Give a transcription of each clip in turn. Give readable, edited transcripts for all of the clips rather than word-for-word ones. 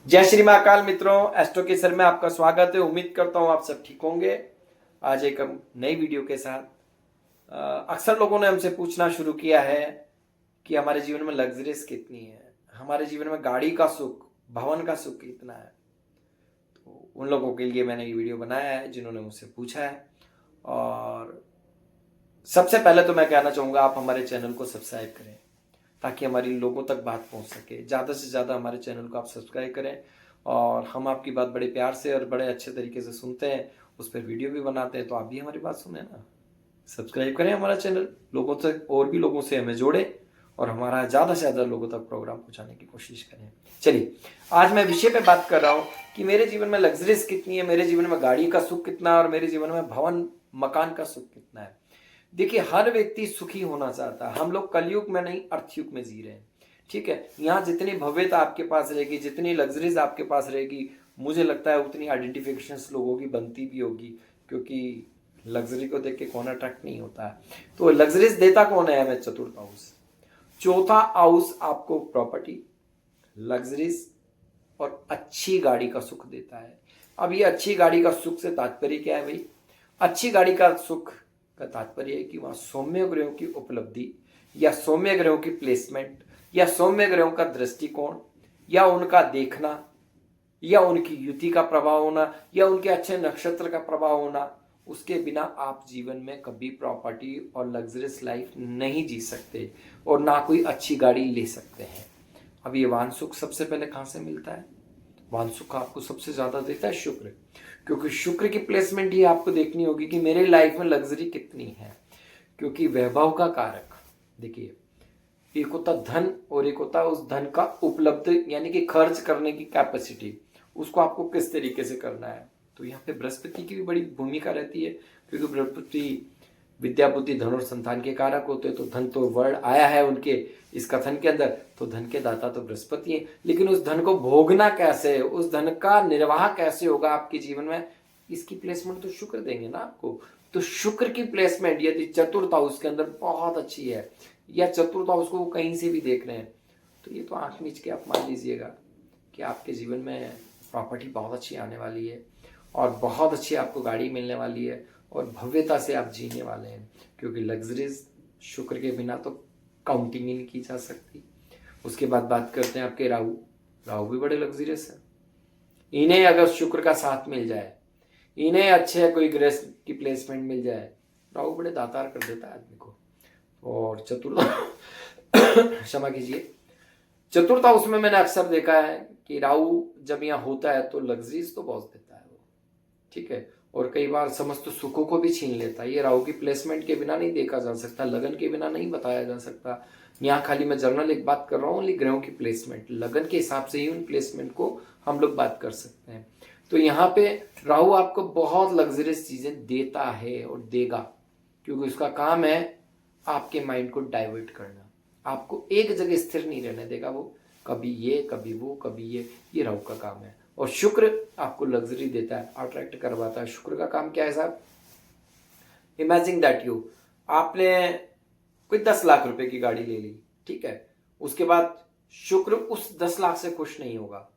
जय श्री महाकाल मित्रों, एस्ट्रो के सर में आपका स्वागत है। उम्मीद करता हूँ आप सब ठीक होंगे। आज एक नई वीडियो के साथ अक्सर लोगों ने हमसे पूछना शुरू किया है कि हमारे जीवन में लग्जरीज कितनी है, हमारे जीवन में गाड़ी का सुख, भवन का सुख कितना है। तो उन लोगों के लिए मैंने ये वीडियो बनाया है जिन्होंने मुझसे पूछा है। और सबसे पहले तो मैं कहना चाहूँगा आप हमारे चैनल को सब्सक्राइब करें ताकि हमारी लोगों तक बात पहुंच सके। ज़्यादा से ज़्यादा हमारे चैनल को आप सब्सक्राइब करें और हम आपकी बात बड़े प्यार से और बड़े अच्छे तरीके से सुनते हैं, उस पर वीडियो भी बनाते हैं। तो आप भी हमारी बात सुने ना, सब्सक्राइब करें हमारा चैनल, लोगों तक और भी लोगों से हमें जोड़े और हमारा ज़्यादा से ज़्यादा लोगों तक प्रोग्राम पहुँचाने की कोशिश करें। चलिए, आज मैं विषय पे बात कर रहा हूँ कि मेरे जीवन में लग्जरीज कितनी है, मेरे जीवन में गाड़ी का सुख कितना है और मेरे जीवन में भवन मकान का सुख कितना है। देखिए, हर व्यक्ति सुखी होना चाहता है। हम लोग कलयुग में नहीं अर्थयुग में जी रहे हैं, ठीक है। यहाँ जितनी भव्यता आपके पास रहेगी, जितनी लग्जरीज आपके पास रहेगी, मुझे लगता है उतनी आइडेंटिफिकेशन लोगों की बनती भी होगी, क्योंकि लग्जरी को देख के कौन अट्रैक्ट नहीं होता है। तो लग्जरीज देता कौन है हमें? चतुर्थ हाउस। चौथा हाउस आपको प्रॉपर्टी, लग्जरीज और अच्छी गाड़ी का सुख देता है। अब ये अच्छी गाड़ी का सुख से तात्पर्य क्या है भाई? अच्छी गाड़ी का सुख का तात्पर्य है कि वहां सौम्य ग्रहों की उपलब्धि या सौम्य ग्रहों की प्लेसमेंट या सौम्य ग्रहों का दृष्टिकोण या उनका देखना या उनकी युति का प्रभाव होना या उनके अच्छे नक्षत्र का प्रभाव होना, उसके बिना आप जीवन में कभी प्रॉपर्टी और लग्जरियस लाइफ नहीं जी सकते और ना कोई अच्छी गाड़ी ले सकते हैं। अब ये वाहन सुख सबसे पहले कहां से मिलता है? वाहन सुख आपको सबसे ज्यादा देता है शुक्र, क्योंकि शुक्र की प्लेसमेंट ही आपको देखनी होगी कि मेरे लाइफ में लग्जरी कितनी है। क्योंकि वैभव का कारक, देखिए, एक होता धन और एक होता उस धन का उपलब्ध यानी कि खर्च करने की कैपेसिटी, उसको आपको किस तरीके से करना है। तो यहाँ पे बृहस्पति की भी बड़ी भूमिका रहती है, क्योंकि बृहस्पति विद्या बुद्धि धन और संतान के कारक होते हैं। तो धन तो वर्ड आया है उनके इस कथन के अंदर, तो धन के दाता तो बृहस्पति है। लेकिन उस धन को भोगना कैसे, उस धन का निर्वाह कैसे होगा आपके जीवन में, इसकी प्लेसमेंट तो शुक्र देंगे ना आपको। तो शुक्र की प्लेसमेंट यदि चतुर्थ हाउस के अंदर बहुत अच्छी है या चतुर्थ हाउस को कहीं से भी देख रहे हैं, तो ये तो आंख मीच के आप मान लीजिएगा कि आपके जीवन में प्रॉपर्टी बहुत अच्छी आने वाली है और बहुत अच्छी आपको गाड़ी मिलने वाली है और भव्यता से आप जीने वाले हैं। क्योंकि लग्जरीज शुक्र के बिना तो काउंटिंग ही नहीं की जा सकती। उसके बाद बात करते हैं आपके राहु। राहु भी बड़े लग्जरियस है। इन्हें अगर शुक्र का साथ मिल जाए, इन्हें अच्छे कोई ग्रह की प्लेसमेंट मिल जाए, राहु बड़े दातार कर देता है आदमी को। और चतुर्थ क्षमा कीजिए, चतुर्थ हाउस में मैंने अक्सर देखा है कि राहु जब यहाँ होता है तो लग्जरीज तो बहुत देता है वो, ठीक है, और कई बार समस्त सुखों को भी छीन लेता है। ये राहु की प्लेसमेंट के बिना नहीं देखा जा सकता, लगन के बिना नहीं बताया जा सकता। यहाँ खाली मैं जनरल एक बात कर रहा हूँ, ग्रहों की प्लेसमेंट लगन के हिसाब से ही उन प्लेसमेंट को हम लोग बात कर सकते हैं। तो यहाँ पे राहु आपको बहुत लग्जरियस चीजें देता है और देगा, क्योंकि उसका काम है आपके माइंड को डाइवर्ट करना, आपको एक जगह स्थिर नहीं रहने देगा। वो कभी ये कभी वो कभी ये राहु का काम है। और शुक्र आपको लग्जरी देता है, अट्रैक्ट करवाता है। शुक्र का काम क्या है साहब? इमेजिन दैट यू, आपने कोई 10 लाख रुपए की गाड़ी ले ली, ठीक है, उसके बाद शुक्र उस 10 लाख से खुश नहीं होगा।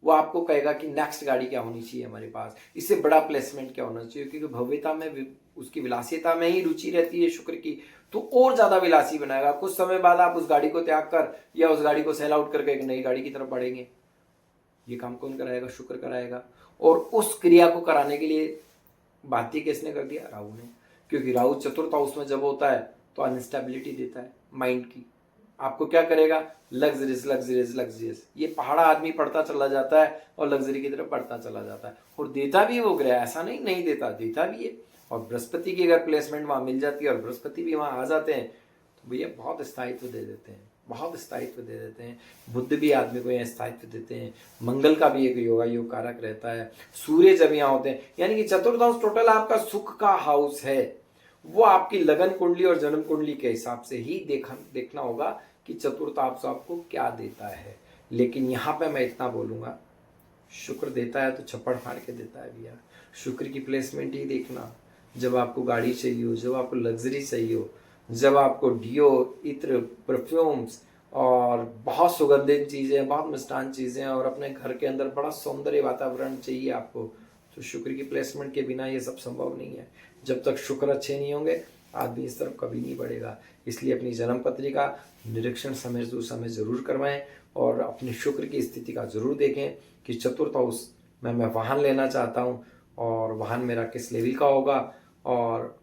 वो आपको कहेगा कि नेक्स्ट गाड़ी क्या होनी चाहिए हमारे पास, इससे बड़ा प्लेसमेंट क्या होना चाहिए, क्योंकि भव्यता में उसकी विलासिता में ही रुचि रहती है शुक्र की। तो और ज्यादा विलासी बनाएगा। कुछ समय बाद आप उस गाड़ी को त्याग कर या उस गाड़ी को सेल आउट करके एक नई गाड़ी की तरफ बढ़ेंगे। ये काम कौन कराएगा? शुक्र कराएगा। और उस क्रिया को कराने के लिए बाध्य किसने कर दिया? राहु ने। क्योंकि राहु चतुर्थ हाउस में जब होता है तो अनस्टेबिलिटी देता है माइंड की। आपको क्या करेगा? लग्जरियस लग्जरियस लग्जरियस, ये पहाड़ा आदमी पढ़ता चला जाता है और लग्जरी की तरफ बढ़ता चला जाता है। और देता भी वो ग्रह, ऐसा नहीं नहीं देता, देता भी है। और बृहस्पति की अगर प्लेसमेंट वहां मिल जाती है और बृहस्पति भी वहां आ जाते हैं तो भैया बहुत स्थायित्व दे देते हैं, बहुत स्थायित्व दे देते हैं। बुद्ध भी आदमी को यहाँ स्थायित्व देते हैं। मंगल का भी एक योगा योग कारक रहता है। सूर्य जब यहाँ होते हैं, यानी कि चतुर्थ हाउस टोटल आपका सुख का हाउस है। वो आपकी लगन कुंडली और जन्म कुंडली के हिसाब से ही देखना होगा कि चतुर्थ हाउस आपको क्या देता है। लेकिन यहाँ पे मैं इतना बोलूंगा, शुक्र देता है तो छप्पड़ फाड़ के देता है भैया। शुक्र की प्लेसमेंट ही देखना। जब आपको गाड़ी चाहिए हो, जब आपको लग्जरी चाहिए हो, जब आपको डियो, इत्र, परफ्यूम्स और बहुत सुगंधित चीज़ें, बहुत मिष्टान चीज़ें, और अपने घर के अंदर बड़ा सौंदर्य वातावरण चाहिए आपको। तो शुक्र की प्लेसमेंट के बिना ये सब संभव नहीं है। जब तक शुक्र अच्छे नहीं होंगे आदमी इस तरफ कभी नहीं बढ़ेगा। इसलिए अपनी जन्म पत्रिका निरीक्षण समय टू समय ज़रूर करवाएं और अपनी शुक्र की स्थिति का ज़रूर देखें कि चतुर्थ हाउस में मैं वाहन लेना चाहता हूँ और वाहन मेरा किस लेवल का होगा और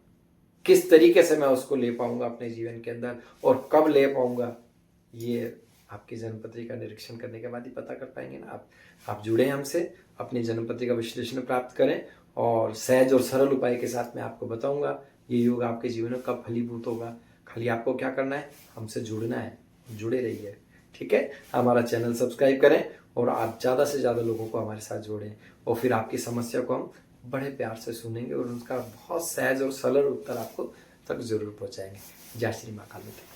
किस तरीके से मैं उसको ले पाऊंगा अपने जीवन के अंदर और कब ले पाऊंगा, ये आपकी जन्मपत्री का निरीक्षण करने के बाद ही पता कर पाएंगे ना आप जुड़े हमसे, अपनी जन्मपत्री का विश्लेषण प्राप्त करें और सहज और सरल उपाय के साथ मैं आपको बताऊंगा ये योग आपके जीवन में कब फलीभूत होगा। खाली आपको क्या करना है, हमसे जुड़ना है, जुड़े रहिए। ठीक है, हमारा चैनल सब्सक्राइब करें और आप ज़्यादा से ज़्यादा लोगों को हमारे साथ जोड़ें और फिर आपकी समस्या को हम बड़े प्यार से सुनेंगे और उनका बहुत सहज और सरल उत्तर आपको तक जरूर पहुंचाएंगे। जय श्री माँ काली।